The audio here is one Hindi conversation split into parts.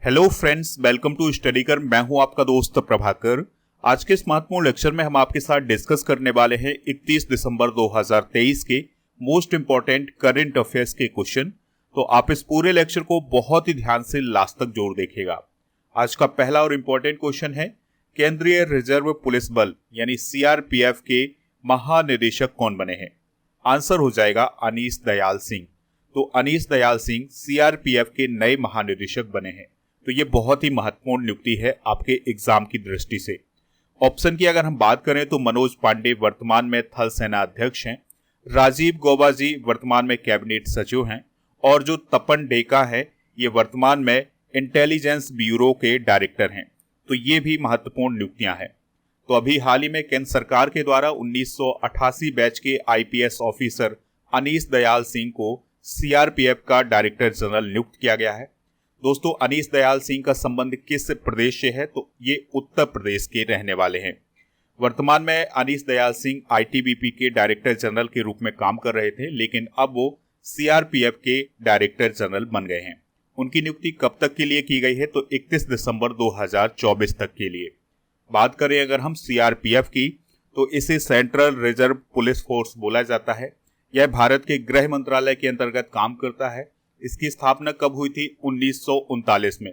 Hello friends, welcome to study कर। मैं हूं आपका दोस्त प्रभाकर। आज के इस महत्वपूर्ण लेक्चर में हम आपके साथ डिस्कस करने वाले हैं 31 दिसंबर 2023 के मोस्ट इंपॉर्टेंट करंट अफेयर्स के क्वेश्चन। तो आप इस पूरे लेक्चर को बहुत ही ध्यान से लास्ट तक जरूर देखिएगा। आज का पहला और इम्पोर्टेंट क्वेश्चन है, केंद्रीय रिजर्व पुलिस बल यानी सीआरपीएफ के महानिदेशक कौन बने हैं? आंसर हो जाएगा अनीश दयाल सिंह। तो अनीश दयाल सिंह सीआरपीएफ के नए महानिदेशक बने हैं। तो ये बहुत ही महत्वपूर्ण नियुक्ति है आपके एग्जाम की दृष्टि से। ऑप्शन की अगर हम बात करें तो मनोज पांडे वर्तमान में थल सेना अध्यक्ष हैं, राजीव गौबा जी वर्तमान में कैबिनेट सचिव हैं, और जो तपन डेका है ये वर्तमान में इंटेलिजेंस ब्यूरो के डायरेक्टर हैं। तो ये भी महत्वपूर्ण नियुक्तियां हैं। तो अभी हाल ही में केंद्र सरकार के द्वारा 1988 बैच के आईपीएस ऑफिसर अनीश दयाल सिंह को सीआरपीएफ का डायरेक्टर जनरल नियुक्त किया गया है। दोस्तों, अनीश दयाल सिंह का संबंध किस प्रदेश से है? तो ये उत्तर प्रदेश के रहने वाले हैं। वर्तमान में अनीश दयाल सिंह आईटीबीपी के डायरेक्टर जनरल के रूप में काम कर रहे थे, लेकिन अब वो सीआरपीएफ के डायरेक्टर जनरल बन गए हैं। उनकी नियुक्ति कब तक के लिए की गई है? तो 31 दिसंबर 2024 तक के लिए। बात करें अगर हम सीआरपीएफ की, तो इसे सेंट्रल रिजर्व पुलिस फोर्स बोला जाता है। यह भारत के गृह मंत्रालय के अंतर्गत काम करता है। इसकी स्थापना कब हुई थी? 1939 में।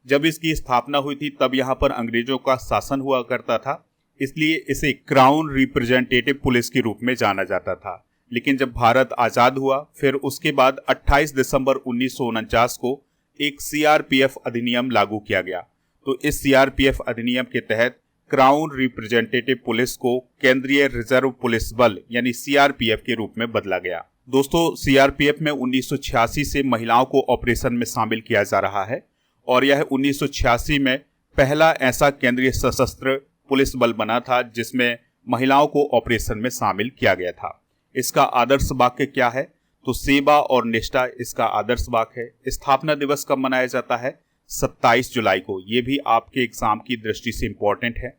जब इसकी स्थापना हुई थी तब यहाँ पर अंग्रेजों का शासन हुआ करता था, इसलिए इसे क्राउन रिप्रेजेंटेटिव पुलिस के रूप में जाना जाता था। लेकिन जब भारत आजाद हुआ, फिर उसके बाद 28 दिसंबर 1949 को एक सीआरपीएफ अधिनियम लागू किया गया। तो इस सीआरपीएफ अधिनियम के तहत क्राउन रिप्रेजेंटेटिव पुलिस को केंद्रीय रिजर्व पुलिस बल यानी सीआरपीएफ के रूप में बदला गया। दोस्तों, सीआरपीएफ में 1986 से महिलाओं को ऑपरेशन में शामिल किया जा रहा है, और यह 1986 में पहला ऐसा केंद्रीय सशस्त्र पुलिस बल बना था जिसमें महिलाओं को ऑपरेशन में शामिल किया गया था। इसका आदर्श वाक्य क्या है? तो सेवा और निष्ठा इसका आदर्श वाक्य है। स्थापना दिवस कब मनाया जाता है? 27 जुलाई को। ये भी आपके एग्जाम की दृष्टि से इंपॉर्टेंट है।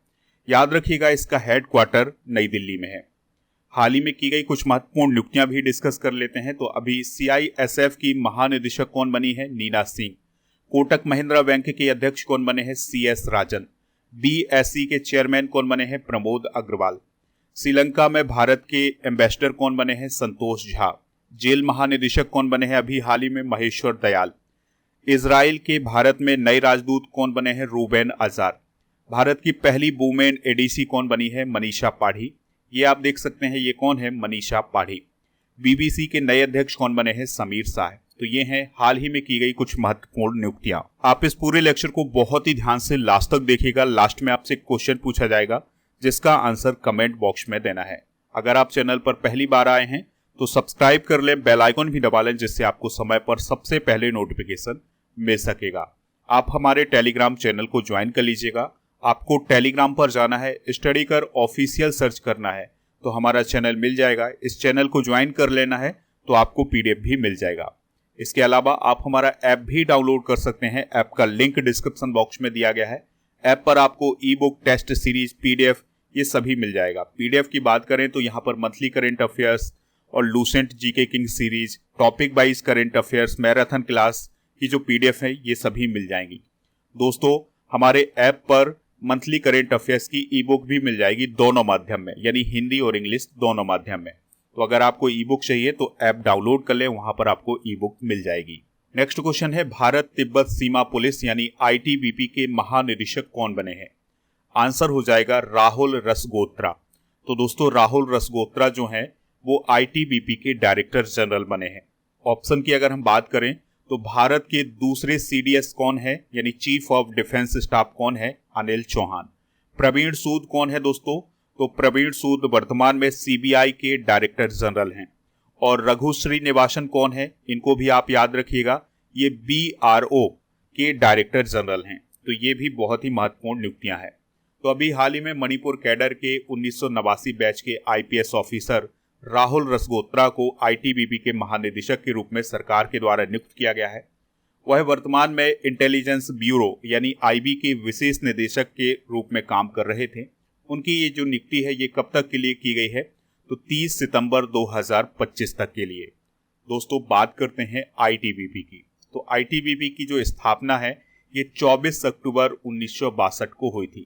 याद रखिएगा, इसका हेडक्वार्टर नई दिल्ली में है। हाल ही में की गई कुछ महत्वपूर्ण नियुक्तियां भी डिस्कस कर लेते हैं। तो अभी सीआईएसएफ की महानिदेशक कौन बनी है? नीना सिंह। कोटक महिंद्रा बैंक के अध्यक्ष कौन बने हैं? सीएस राजन। बीएसई के चेयरमैन कौन बने हैं? प्रमोद अग्रवाल। श्रीलंका में भारत के एम्बेसडर कौन बने हैं? संतोष झा। जेल महानिदेशक कौन बने हैं अभी हाल ही में? महेश्वर दयाल। इजराइल के भारत में नए राजदूत कौन बने हैं? रूबेन आजार। भारत की पहली वुमेन एडीसी कौन बनी है? मनीषा पाढ़ी। ये आप देख सकते हैं, ये कौन है? मनीषा पाढ़ी। बीबीसी के नए अध्यक्ष कौन बने हैं? समीर शाह। तो ये हैं हाल ही में की गई कुछ महत्वपूर्ण नियुक्तियां। आप इस पूरे लेक्चर को बहुत ही ध्यान से लास्ट तक देखिएगा। लास्ट में आपसे क्वेश्चन पूछा जाएगा जिसका आंसर कमेंट बॉक्स में देना है। अगर आप चैनल पर पहली बार आए हैं तो सब्सक्राइब कर लें, बेल आइकन भी दबा लें, जिससे आपको समय पर सबसे पहले नोटिफिकेशन मिल सकेगा। आप हमारे टेलीग्राम चैनल को ज्वाइन कर लीजिएगा। आपको टेलीग्राम पर जाना है, स्टडी कर ऑफिशियल सर्च करना है तो हमारा चैनल मिल जाएगा। इस चैनल को ज्वाइन कर लेना है तो आपको पीडीएफ भी मिल जाएगा। इसके अलावा आप हमारा ऐप भी डाउनलोड कर सकते हैं। ऐप का लिंक डिस्क्रिप्शन बॉक्स में दिया गया है। ऐप पर आपको ebook, test series, PDF ये सभी मिल जाएगा। पीडीएफ की बात करें तो यहाँ पर मंथली करेंट अफेयर्स और Lucent GK king series, topic wise current affairs, marathon class की जो पीडीएफ है ये सभी मिल जाएंगी। दोस्तों, हमारे ऐप पर मंथली करेंट अफेयर्स की ई बुक भी मिल जाएगी दोनों माध्यम में, यानी हिंदी और इंग्लिश दोनों माध्यम में। तो अगर आपको ई बुक चाहिए तो ऐप डाउनलोड कर ले, वहां पर आपको ई बुक मिल जाएगी। नेक्स्ट क्वेश्चन है, भारत तिब्बत सीमा पुलिस यानी आईटीबीपी के महानिदेशक कौन बने हैं? आंसर हो जाएगा राहुल रसगोत्रा। तो दोस्तों, राहुल रसगोत्रा जो है वो आईटीबीपी के डायरेक्टर जनरल बने हैं। ऑप्शन की अगर हम बात करें तो भारत के दूसरे सीडीएस कौन है, यानी चीफ ऑफ डिफेंस स्टाफ कौन है? अनिल चौहान। प्रवीण सूद कौन है दोस्तों? तो प्रवीण सूद वर्तमान में सीबीआई के डायरेक्टर जनरल हैं। और रघु श्रीनिवासन कौन है? इनको भी आप याद रखिएगा, ये बीआरओ के डायरेक्टर जनरल हैं। तो ये भी बहुत ही महत्वपूर्ण नियुक्तियां हैं। तो अभी हाल ही में मणिपुर कैडर के 1989 बैच के आईपीएस ऑफिसर राहुल रसगोत्रा को आईटीबीपी के महानिदेशक के रूप में सरकार के द्वारा नियुक्त किया गया है। वह वर्तमान में इंटेलिजेंस ब्यूरो यानी आईबी के विशेष निदेशक के रूप में काम कर रहे थे। उनकी ये जो नियुक्ति है ये कब तक के लिए की गई है? तो 30 सितंबर 2025 तक के लिए। दोस्तों, बात करते हैं आईटीबीपी की। तो आईटीबीपी की जो स्थापना है ये 24 अक्टूबर 1962 को हुई थी।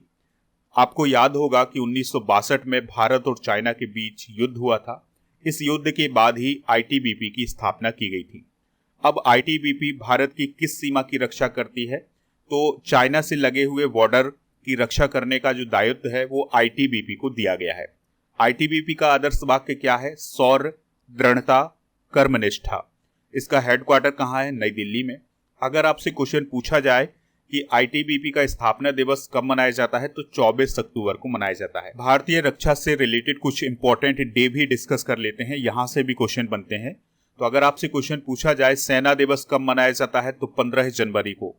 आपको याद होगा कि 1962 में भारत और चाइना के बीच युद्ध हुआ था। इस युद्ध के बाद ही आईटीबीपी की स्थापना की गई थी। अब आईटीबीपी भारत की किस सीमा की रक्षा करती है? तो चाइना से लगे हुए बॉर्डर की रक्षा करने का जो दायित्व है वो आईटीबीपी को दिया गया है। आईटीबीपी का आदर्श वाक्य क्या है? शौर्य, दृढ़ता, कर्मनिष्ठा। इसका हेडक्वार्टर कहाँ है? नई दिल्ली में। अगर आपसे क्वेश्चन पूछा जाए कि आईटीबीपी का स्थापना दिवस कब मनाया जाता है, तो 24 अक्टूबर को मनाया जाता है। भारतीय रक्षा से रिलेटेड कुछ इंपॉर्टेंट डे भी डिस्कस कर लेते हैं, यहां से भी क्वेश्चन बनते हैं। तो अगर आपसे क्वेश्चन पूछा जाए सेना दिवस कब मनाया जाता है, तो 15 जनवरी को।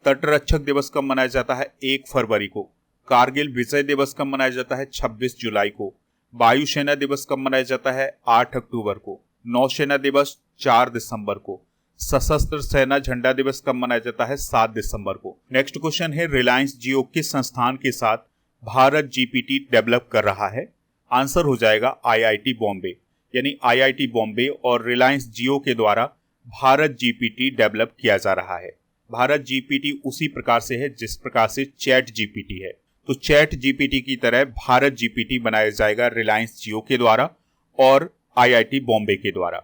तटरक्षक दिवस कब मनाया जाता है? 1 फरवरी को। कारगिल विजय दिवस कब मनाया जाता है? 26 जुलाई को। वायुसेना दिवस कब मनाया जाता है? 8 अक्टूबर को। नौसेना दिवस 4 दिसंबर को। सशस्त्र सेना झंडा दिवस कब मनाया जाता है? 7 दिसंबर को। नेक्स्ट क्वेश्चन है, रिलायंस जियो किस संस्थान के साथ भारत जीपीटी डेवलप कर रहा है? आंसर हो जाएगा आईआईटी बॉम्बे। यानी आईआईटी बॉम्बे और रिलायंस जियो के द्वारा भारत जीपीटी डेवलप किया जा रहा है। भारत जीपीटी उसी प्रकार से है जिस प्रकार से चैट जीपीटी है। तो चैट जीपीटी की तरह भारत जीपीटी बनाया जाएगा रिलायंस जियो के द्वारा और आईआईटी बॉम्बे के द्वारा।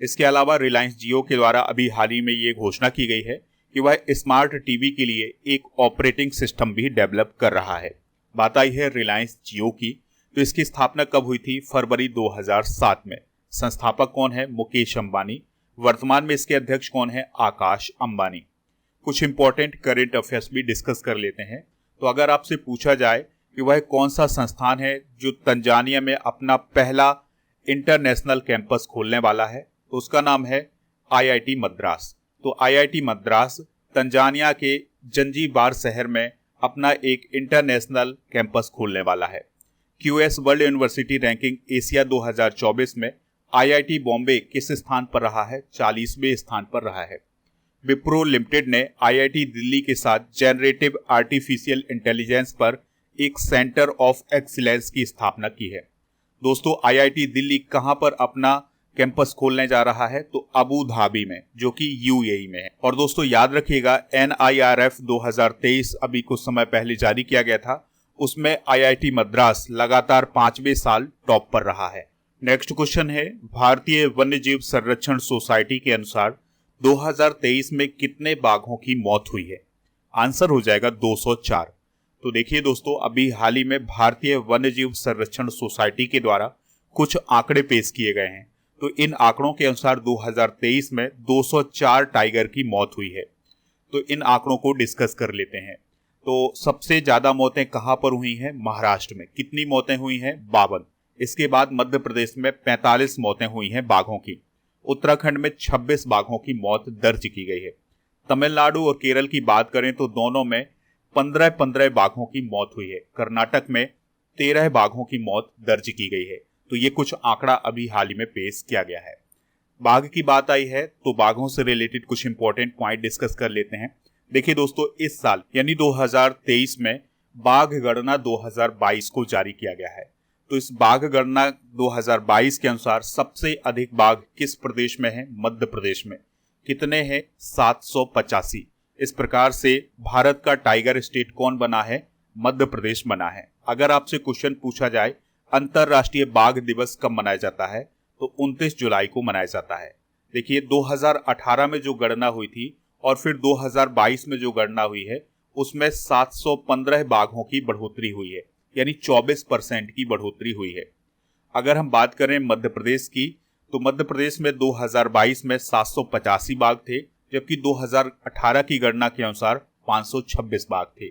इसके अलावा रिलायंस जियो के द्वारा अभी हाल ही में ये घोषणा की गई है कि वह स्मार्ट टीवी के लिए एक ऑपरेटिंग सिस्टम भी डेवलप कर रहा है। बात आई है रिलायंस जियो की, तो इसकी स्थापना कब हुई थी? फरवरी 2007 में। संस्थापक कौन है? मुकेश अंबानी। वर्तमान में इसके अध्यक्ष कौन है? आकाश अंबानी। कुछ इंपॉर्टेंट करेंट अफेयर्स भी डिस्कस कर लेते हैं। तो अगर आपसे पूछा जाए कि वह कौन सा संस्थान है जो तंजानिया में अपना पहला इंटरनेशनल कैंपस खोलने वाला है, तो उसका नाम है आईआईटी मद्रास। तो आईआईटी मद्रास तंजानिया के जंजीबार शहर में अपना एक इंटरनेशनल कैंपस खोलने वाला है। QS world university ranking Asia 2024 में आईआईटी बॉम्बे किस स्थान पर रहा है? 40वें स्थान पर रहा है। विप्रो लिमिटेड ने आईआईटी दिल्ली के साथ जनरेटिव आर्टिफिशियल इंटेलिजेंस पर एक सेंटर ऑफ एक्सीलेंस की स्थापना की है। दोस्तों, आईआईटी दिल्ली कहां पर अपना कैंपस खोलने जा रहा है? तो अबू धाबी में, जो कि यूएई में है। और दोस्तों याद रखिएगा, NIRF 2023 अभी कुछ समय पहले जारी किया गया था, उसमें आईआईटी मद्रास लगातार 5वें साल टॉप पर रहा है। नेक्स्ट क्वेश्चन है, भारतीय वन्यजीव संरक्षण सोसाइटी के अनुसार 2023 में कितने बाघों की मौत हुई है? आंसर हो जाएगा 204। तो देखिए दोस्तों, अभी हाल ही में भारतीय वन्यजीव संरक्षण सोसाइटी के द्वारा कुछ आंकड़े पेश किए गए हैं। तो इन आंकड़ों के अनुसार 2023 में 204 टाइगर की मौत हुई है। तो इन आंकड़ों को डिस्कस कर लेते हैं। तो सबसे ज्यादा मौतें कहां पर हुई हैं? महाराष्ट्र में। कितनी मौतें हुई हैं? 52। इसके बाद मध्य प्रदेश में 45 मौतें हुई हैं बाघों की। उत्तराखंड में 26 बाघों की मौत दर्ज की गई है। तमिलनाडु और केरल की बात करें तो दोनों में 15-15 बाघों की मौत हुई है। कर्नाटक में 13 बाघों की मौत दर्ज की गई है। तो ये कुछ आंकड़ा अभी हाल ही में पेश किया गया है। बाघ की बात आई है तो बाघों से रिलेटेड कुछ इंपॉर्टेंट पॉइंट डिस्कस कर लेते हैं। देखिए दोस्तों, इस साल यानी 2023 में बाघ गणना 2022 को जारी किया गया है। तो इस बाघ गणना 2022 के अनुसार सबसे अधिक बाघ किस प्रदेश में है? मध्य प्रदेश में। कितने हैं? 785। इस प्रकार से भारत का टाइगर स्टेट कौन बना है? मध्य प्रदेश बना है। अगर आपसे क्वेश्चन पूछा जाए अंतरराष्ट्रीय बाघ दिवस कब मनाया जाता है, तो 29 जुलाई को मनाया जाता है। देखिए 2018 में जो गणना हुई थी और फिर 2022 में जो गणना हुई है, उसमें 715 बाघों की बढ़ोतरी हुई है, यानी 24% की बढ़ोतरी हुई है। अगर हम बात करें मध्य प्रदेश की, तो मध्य प्रदेश में 2022 में 785 बाघ थे, जबकि 2018 की गणना के अनुसार 526 बाघ थे।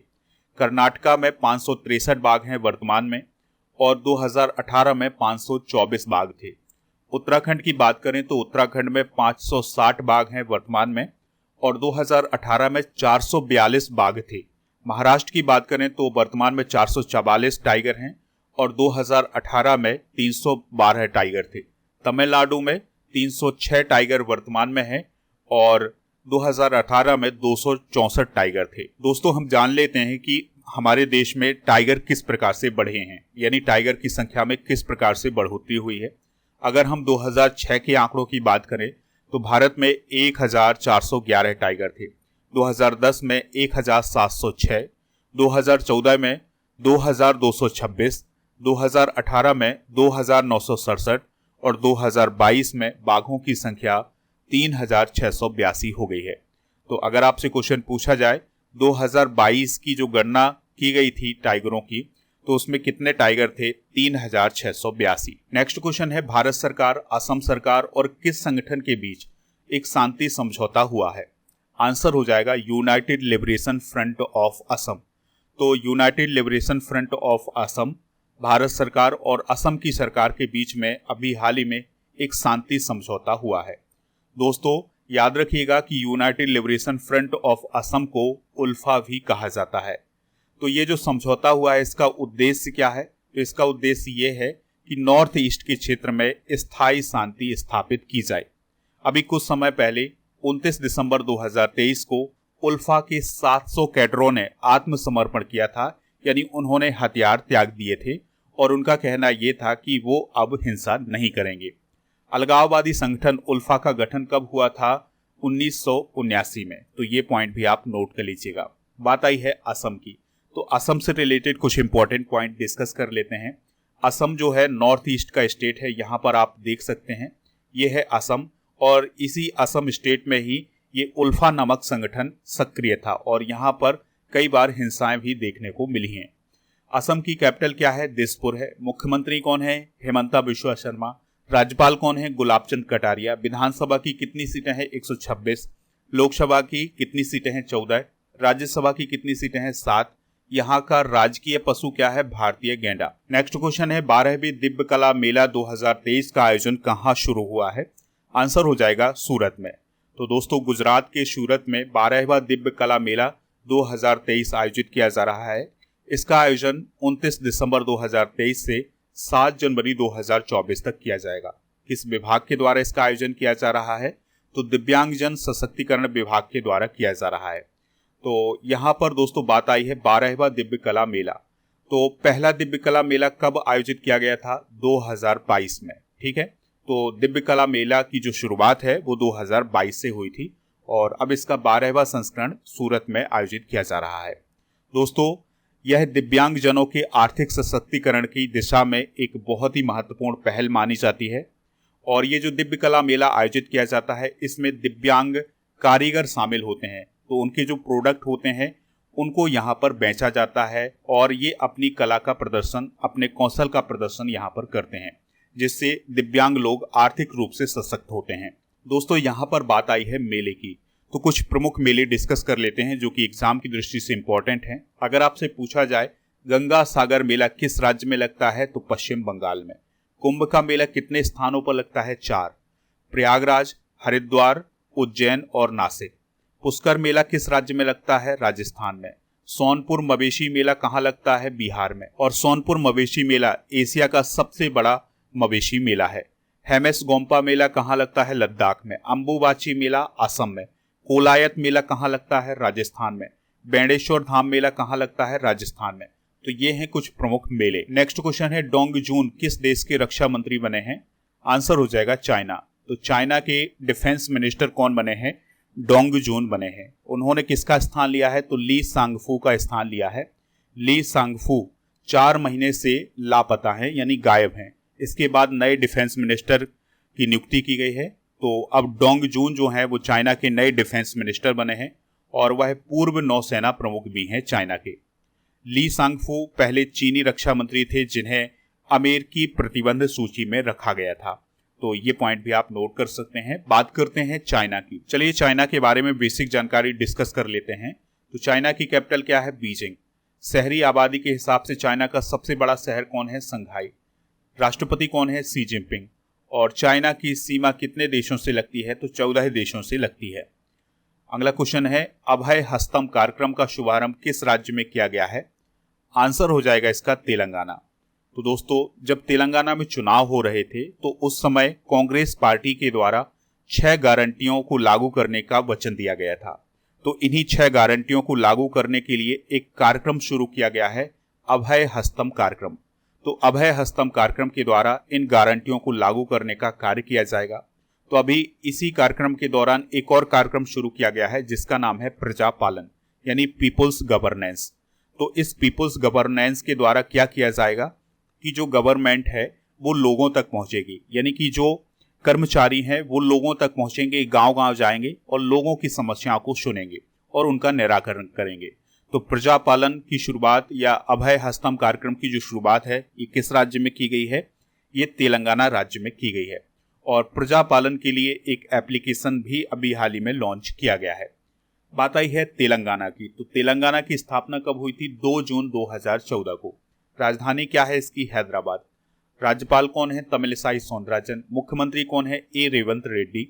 कर्नाटका में 563 बाघ हैं वर्तमान में और 2018 में 524 बाघ थे। उत्तराखंड की बात करें तो उत्तराखंड में 560 बाघ हैं वर्तमान में और 2018 में 442 बाघ थे। महाराष्ट्र की बात करें तो वर्तमान में 444 टाइगर हैं और 2018 में 312 टाइगर थे। तमिलनाडु में 306 टाइगर वर्तमान में हैं और 2018 में 264 टाइगर थे। दोस्तों, हम जान लेते हैं कि हमारे देश में टाइगर किस प्रकार से बढ़े हैं, यानी टाइगर की संख्या में किस प्रकार से बढ़ोतरी हुई है। अगर हम 2006 के आंकड़ों की बात करें तो भारत में 1411 टाइगर थे। 2010 में 1706, 2014 में 2226, 2018 में 2967 और 2022 में बाघों की संख्या 3682 हो गई है। तो अगर आपसे क्वेश्चन पूछा जाए 2022 की जो गणना की गई थी टाइगरों की, तो उसमें कितने टाइगर थे? 3682। नेक्स्ट क्वेश्चन है, भारत सरकार, असम सरकार और किस संगठन के बीच एक शांति समझौता हुआ है? आंसर हो जाएगा United Liberation Front of Assam. तो United Liberation Front of Assam, Bharat सरकार और असम की सरकार के बीच में अभी हाल ही में एक शांति समझौता हुआ है। दोस्तों याद रखिएगा कि United Liberation Front of Assam को उल्फा भी कहा जाता है। तो ये जो समझौता हुआ है इसका उद्देश्य क्या है? तो इसका उद्देश्य ये है कि नॉर्थ ईस्ट के क्षेत्र में स्थायी शांति स्थापित की जाए। अभी कुछ समय पहले 29 दिसंबर 2023 को उल्फा के 700 कैडरों ने आत्मसमर्पण किया था, यानी उन्होंने हथियार त्याग दिए थे और उनका कहना यह था कि वो अब हिंसा नहीं करेंगे। अलगाववादी संगठन उल्फा का गठन कब हुआ था? 1979 में। तो ये पॉइंट भी आप नोट कर लीजिएगा। बात आई है असम की, तो असम से रिलेटेड कुछ इंपॉर्टेंट पॉइंट डिस्कस कर लेते हैं। असम जो है नॉर्थ ईस्ट का स्टेट है, यहाँ पर आप देख सकते हैं ये है असम, और इसी असम स्टेट में ही ये उल्फा नामक संगठन सक्रिय था और यहाँ पर कई बार हिंसाएं भी देखने को मिली हैं। असम की कैपिटल क्या है? दिसपुर है। मुख्यमंत्री कौन है? हेमंता बिश्वा शर्मा। राज्यपाल कौन है? गुलाबचंद कटारिया। विधानसभा की कितनी सीटें हैं? 126। लोकसभा की कितनी सीटें हैं? 14। राज्यसभा की कितनी सीटें हैं? 7। यहाँ का राजकीय पशु क्या है? भारतीय गैंडा। नेक्स्ट क्वेश्चन है, 12वीं दिव्य कला मेला 2023 का आयोजन कहाँ शुरू हुआ है? आंसर हो जाएगा सूरत में। तो दोस्तों गुजरात के सूरत में 12वां दिव्य कला मेला 2023 आयोजित किया जा रहा है। इसका आयोजन 29 दिसंबर 2023 से 7 जनवरी 2024 तक किया जाएगा। किस विभाग के द्वारा इसका आयोजन किया जा रहा है? तो दिव्यांगजन सशक्तिकरण विभाग के द्वारा किया जा रहा है। तो यहाँ पर दोस्तों बात आई है 12वां दिव्य कला मेला। तो पहला दिव्य कला मेला कब आयोजित किया गया था? 2022 में। ठीक है, तो दिव्य कला मेला की जो शुरुआत है वो 2022 से हुई थी और अब इसका 12वां संस्करण सूरत में आयोजित किया जा रहा है। दोस्तों यह दिव्यांगजनों के आर्थिक सशक्तिकरण की दिशा में एक बहुत ही महत्वपूर्ण पहल मानी जाती है और ये जो दिव्य कला मेला आयोजित किया जाता है इसमें दिव्यांग कारीगर शामिल होते हैं। तो उनके जो प्रोडक्ट होते हैं उनको यहाँ पर बेचा जाता है और ये अपनी कला का प्रदर्शन, अपने कौशल का प्रदर्शन यहाँ पर करते हैं, जिससे दिव्यांग लोग आर्थिक रूप से सशक्त होते हैं। दोस्तों यहाँ पर बात आई है मेले की, तो कुछ प्रमुख मेले डिस्कस कर लेते हैं जो कि एग्जाम की दृष्टि से इंपॉर्टेंट हैं। अगर आपसे पूछा जाए गंगा सागर मेला किस राज्य में लगता है? तो पश्चिम बंगाल में। कुंभ का मेला कितने स्थानों पर लगता है? 4। प्रयागराज, हरिद्वार, उज्जैन और नासिक। पुष्कर मेला किस राज्य में लगता है? राजस्थान में। सोनपुर मवेशी मेला कहाँ लगता है? बिहार में। और सोनपुर मवेशी मेला एशिया का सबसे बड़ा मवेशी मेला है। हेमेस गोम्पा मेला कहाँ लगता है? लद्दाख में। अंबुबाची मेला असम में। कोलायत मेला कहाँ लगता है? राजस्थान में। बेंडेश्वर धाम मेला कहाँ लगता है? राजस्थान में। तो ये हैं कुछ प्रमुख मेले। नेक्स्ट क्वेश्चन है, डोंग जून किस देश के रक्षा मंत्री बने हैं? आंसर हो जाएगा चाइना। तो चाइना के डिफेंस मिनिस्टर कौन बने हैं? डोंग जून बने हैं। उन्होंने किसका स्थान लिया है? तो ली सांगफू का स्थान लिया है। ली सांगफू 4 महीने से लापता हैं, यानी गायब हैं। इसके बाद नए डिफेंस मिनिस्टर की नियुक्ति की गई है। तो अब डोंग जून जो है वो चाइना के नए डिफेंस मिनिस्टर बने हैं और वह पूर्व नौसेना प्रमुख भी हैं चाइना के। ली सांगफू पहले चीनी रक्षा मंत्री थे जिन्हें अमेरिकी प्रतिबंध सूची में रखा गया था। तो ये पॉइंट भी आप नोट कर सकते हैं। बात करते हैं चाइना की। चलिए चाइना के बारे में बेसिक जानकारी डिस्कस कर लेते हैं। तो चाइना की कैपिटल क्या है? बीजिंग। शहरी आबादी के हिसाब से चाइना का सबसे बड़ा शहर कौन है? संघाई। राष्ट्रपति कौन है? Xi Jinping. और चाइना की सीमा कितने देशों से लगती है? तो 14 देशों से लगती है। अगला क्वेश्चन है, अभय हस्तम कार्यक्रम का शुभारंभ किस राज्य में किया गया है? आंसर हो जाएगा इसका तेलंगाना। तो दोस्तों जब तेलंगाना में चुनाव हो रहे थे तो उस समय कांग्रेस पार्टी के द्वारा 6 गारंटियों को लागू करने का वचन दिया गया था। तो इन्हीं 6 गारंटियों को लागू करने के लिए एक कार्यक्रम शुरू किया गया है, अभय हस्तम कार्यक्रम। तो अभय हस्तम कार्यक्रम के द्वारा इन गारंटियों को लागू करने का कार्य किया जाएगा। तो अभी इसी कार्यक्रम के दौरान एक और कार्यक्रम शुरू किया गया है जिसका नाम है प्रजा पालन, यानी पीपुल्स गवर्नेंस। तो इस पीपुल्स गवर्नेंस के द्वारा क्या किया जाएगा कि जो गवर्नमेंट है वो लोगों तक पहुंचेगी, यानी कि जो कर्मचारी हैं वो लोगों तक पहुंचेंगे, गांव-गांव जाएंगे और लोगों की समस्याओं को सुनेंगे और उनका निराकरण करेंगे। तो प्रजा पालन की शुरुआत या अभय हस्तम कार्यक्रम की जो शुरुआत है ये किस राज्य में की गई है? ये तेलंगाना राज्य में की गई है। और प्रजा पालन के लिए एक एप्लीकेशन भी अभी हाल ही में लॉन्च किया गया है। बात आई है तेलंगाना की, तो तेलंगाना की स्थापना कब हुई थी? 2 जून 2014 को। राजधानी क्या है इसकी? हैदराबाद। राज्यपाल कौन है? तमिलिसाई सौंदरराजन। मुख्यमंत्री कौन है? ए रेवंत रेड्डी।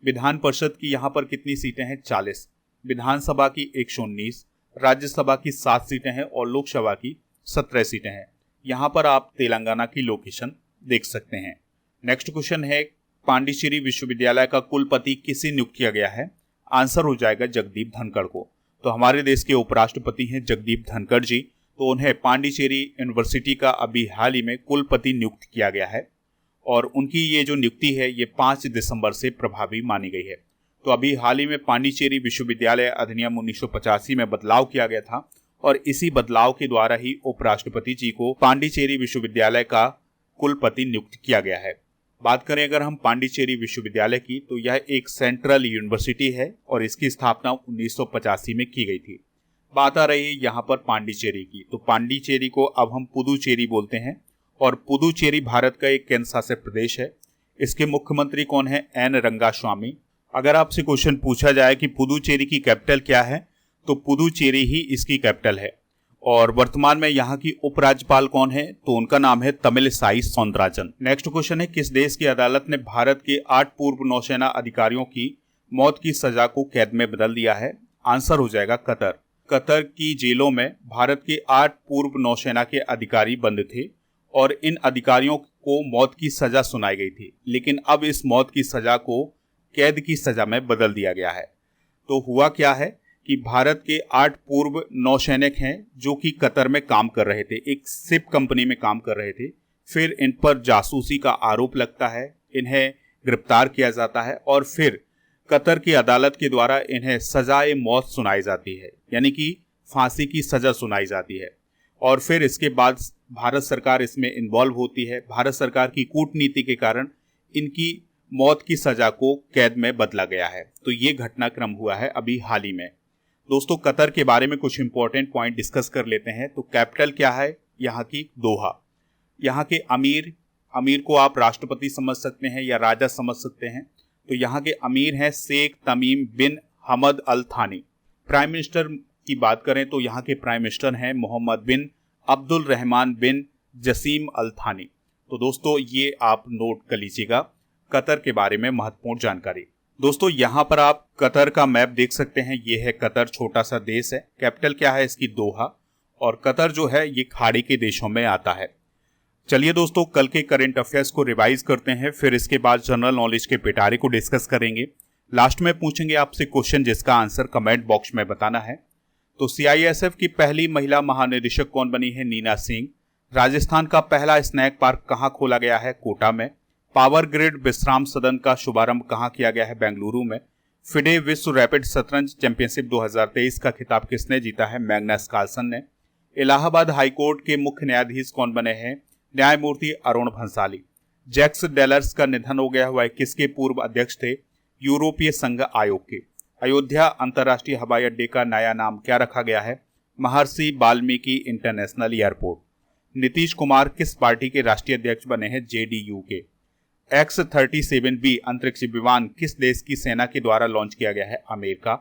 विधान परिषद की यहाँ पर कितनी सीटें हैं? 40। विधानसभा की 119, राज्यसभा की 7 सीटें हैं और लोकसभा की 17 सीटें हैं। यहाँ पर आप तेलंगाना की लोकेशन देख सकते हैं। नेक्स्ट क्वेश्चन है, पांडिचेरी विश्वविद्यालय का कुलपति किसे नियुक्त किया गया है? आंसर हो जाएगा जगदीप धनखड़ को। तो हमारे देश के उपराष्ट्रपति हैं जगदीप धनखड़ जी, तो उन्हें पांडिचेरी यूनिवर्सिटी का अभी हाल ही में कुलपति नियुक्त किया गया है और उनकी ये जो नियुक्ति है ये 5 दिसंबर से प्रभावी मानी गई है। तो अभी हाल ही में पांडिचेरी विश्वविद्यालय अधिनियम 1985 में बदलाव किया गया था और इसी बदलाव के द्वारा ही उपराष्ट्रपति जी को पांडिचेरी विश्वविद्यालय का कुलपति नियुक्त किया गया है। बात करें अगर हम पांडिचेरी विश्वविद्यालय की, तो यह एक सेंट्रल यूनिवर्सिटी है और इसकी स्थापना 1985 में की गई थी। बात आ रही है यहाँ पर पांडिचेरी की, तो पांडिचेरी को अब हम पुदुचेरी बोलते हैं और पुदुचेरी भारत का एक केंद्र शासित प्रदेश है। इसके मुख्यमंत्री कौन है? एन रंगास्वामी। अगर आपसे क्वेश्चन पूछा जाए कि पुदुचेरी की कैपिटल क्या है, तो पुदुचेरी ही इसकी कैपिटल है। और वर्तमान में यहाँ की उपराज्यपाल कौन है? तो उनका नाम है तमिलिसाई सौंदरराजन। नेक्स्ट क्वेश्चन है, किस देश की अदालत ने भारत के 8 पूर्व नौसेना अधिकारियों की मौत की सजा को कैद में बदल दिया है? आंसर हो जाएगा कतर। कतर की जेलों में भारत के 8 पूर्व नौसेना के अधिकारी बंद थे और इन अधिकारियों को मौत की सजा सुनाई गई थी, लेकिन अब इस मौत की सजा को कैद की सजा में बदल दिया गया है। तो हुआ क्या है कि भारत के 8 पूर्व नौसैनिक हैं जो कि कतर में काम कर रहे थे, एक शिप कंपनी में काम कर रहे थे। फिर इन पर जासूसी का आरोप लगता है, इन्हें गिरफ्तार किया जाता है और फिर कतर की अदालत के द्वारा इन्हें सजाए मौत सुनाई जाती है, यानी कि फांसी की सजा सुनाई जाती है। और फिर इसके बाद भारत सरकार इसमें इन्वॉल्व होती है। भारत सरकार की कूटनीति के कारण इनकी मौत की सजा को कैद में बदला गया है। तो ये घटनाक्रम हुआ है अभी हाल ही में। दोस्तों, कतर के बारे में कुछ इंपॉर्टेंट पॉइंट डिस्कस कर लेते हैं। तो कैपिटल क्या है यहाँ की? दोहा। यहाँ के अमीर को आप राष्ट्रपति समझ सकते हैं या राजा समझ सकते हैं। तो यहाँ के अमीर हैं शेख तमीम बिन हमद अल थानी। प्राइम मिनिस्टर की बात करें तो यहाँ के प्राइम मिनिस्टर हैं मोहम्मद बिन अब्दुल रहमान बिन जसीम अल थानी। तो दोस्तों, ये आप नोट कर लीजिएगा कतर के बारे में महत्वपूर्ण जानकारी। दोस्तों, यहाँ पर आप कतर का मैप देख सकते हैं। ये है कतर, छोटा सा देश है। कैपिटल क्या है इसकी? दोहा। और कतर जो है ये खाड़ी के देशों में आता है। चलिए दोस्तों, कल के करंट अफेयर्स को रिवाइज करते हैं, फिर इसके बाद जनरल नॉलेज के पिटारे को डिस्कस करेंगे। लास्ट में पूछेंगे आपसे क्वेश्चन जिसका आंसर कमेंट बॉक्स में बताना है। तो CISF की पहली महिला महानिदेशक कौन बनी है? नीना सिंह। राजस्थान का पहला स्नैक पार्क कहाँ खोला गया है? कोटा में। पावर ग्रिड विश्राम सदन का शुभारंभ कहाँ किया गया है? बेंगलुरु में। फिडे विश्व रैपिड शतरंज चैंपियनशिप 2023 का खिताब किसने जीता है? मैग्नस कार्लसन ने। इलाहाबाद हाईकोर्ट के मुख्य न्यायाधीश कौन बने हैं? न्यायमूर्ति अरुण भंसाली। जैक्स डेलर्स का निधन हो गया हुआ है, किसके पूर्व अध्यक्ष थे? यूरोपीय संघ आयोग के। अयोध्या अंतर्राष्ट्रीय हवाई अड्डे का नया नाम क्या रखा गया है? महर्षि वाल्मीकि इंटरनेशनल एयरपोर्ट। नीतीश कुमार किस पार्टी के राष्ट्रीय अध्यक्ष बने हैं? JDU के। X-37B अंतरिक्ष विमान किस देश की सेना के द्वारा लॉन्च किया गया है? अमेरिका।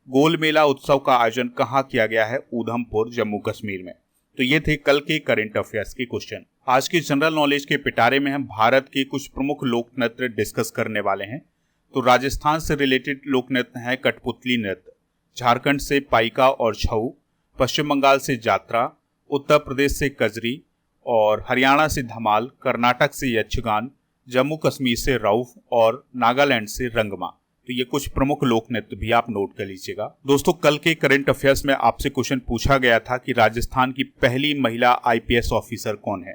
गोल मेला उत्सव का आयोजन कहाँ किया गया है? उधमपुर, जम्मू कश्मीर में। तो ये थे कल के करंट अफेयर्स के क्वेश्चन। आज के जनरल नॉलेज के पिटारे में हम भारत के कुछ प्रमुख लोक नृत्य डिस्कस करने वाले हैं। तो राजस्थान से रिलेटेड लोक नृत्य है कठपुतली नृत्य, झारखंड से पाइका और छऊ, पश्चिम बंगाल से जात्रा, उत्तर प्रदेश से कजरी और हरियाणा से धमाल, कर्नाटक से यक्षगान, जम्मू कश्मीर से रऊफ और नागालैंड से रंगमा। तो ये कुछ प्रमुख लोक नृत्य भी आप नोट कर लीजिएगा। दोस्तों, कल के करंट अफेयर्स में आपसे क्वेश्चन पूछा गया था कि राजस्थान की पहली महिला IPS ऑफिसर कौन है?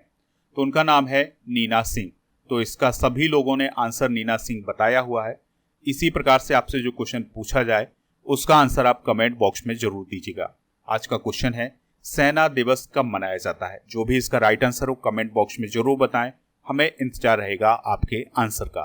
तो उनका नाम है नीना सिंह। तो इसका सभी लोगों ने आंसर नीना सिंह बताया हुआ है। इसी प्रकार से आपसे जो क्वेश्चन पूछा जाए उसका आंसर आप कमेंट बॉक्स में जरूर दीजिएगा। आज का क्वेश्चन है, सेना दिवस कब मनाया जाता है? जो भी इसका राइट आंसर हो कमेंट बॉक्स में जरूर बताएं, हमें इंतजार रहेगा आपके आंसर का।